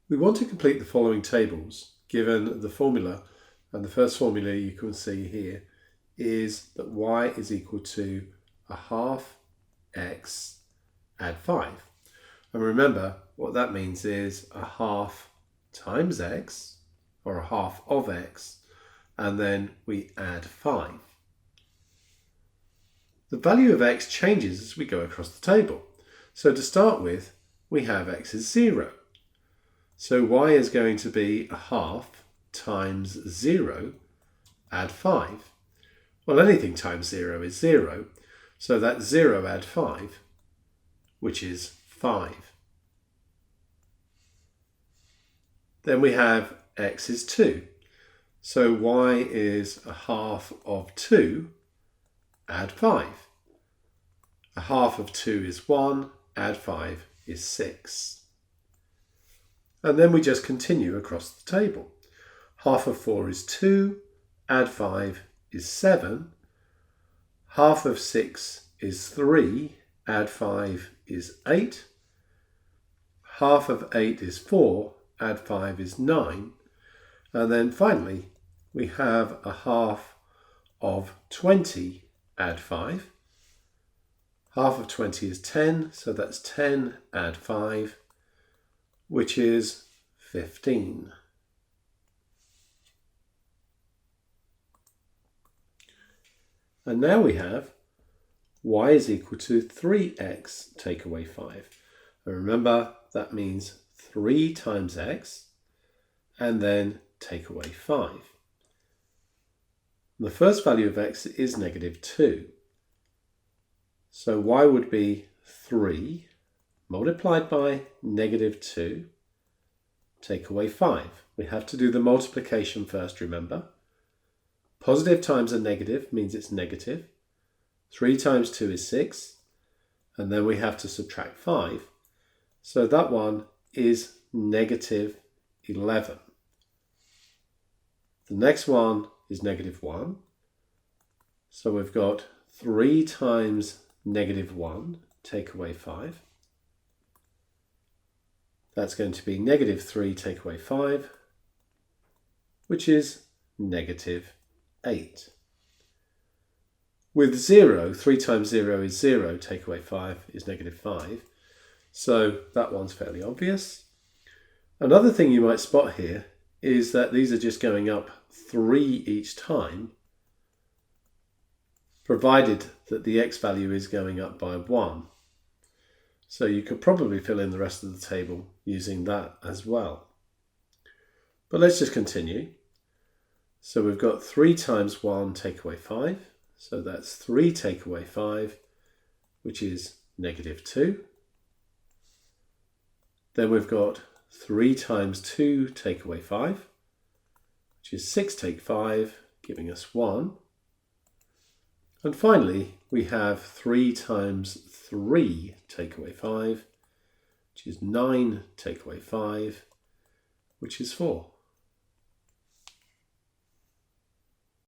We want to complete the following tables given the formula, and the first formula you can see here is that y is equal to a half x add 5. And remember what that means is a half times x, or a half of x, and then we add 5. The value of x changes as we go across the table. So to start with, we have x is 0. So y is going to be a half times 0 add 5. Well, anything times 0 is 0. So that's 0 add 5, which is 5. Then we have x is 2. So y is a half of 2 add 5. A half of 2 is 1, add 5 is 6. And then we just continue across the table. Half of 4 is 2, add 5 is 7. Half of 6 is 3, add 5 is 8. Half of 8 is 4, add 5 is 9. And then finally, we have a half of 20, add 5. Half of 20 is 10, so that's 10 add 5, which is 15. And now we have y is equal to 3x take away 5. And remember, that means 3 times x and then take away 5. The first value of x is negative 2. So y would be 3 multiplied by negative 2, take away 5. We have to do the multiplication first, remember. Positive times a negative means it's negative. 3 times 2 is 6. And then we have to subtract 5. So that one is negative 11. The next one is negative 1. So we've got 3 times negative 1, take away 5. That's going to be negative 3 take away 5, which is negative 8. With 0, 3 times 0 is 0, take away 5 is negative 5. So that one's fairly obvious. Another thing you might spot here is that these are just going up 3 each time, provided that the x value is going up by 1. So you could probably fill in the rest of the table using that as well. But let's just continue. So we've got 3 times 1 take away 5. So that's 3 take away 5, which is negative 2. Then we've got 3 times 2 take away 5, which is 6 take 5, giving us 1. And finally, we have 3 times 3 take away 5, which is 9 take away 5, which is 4.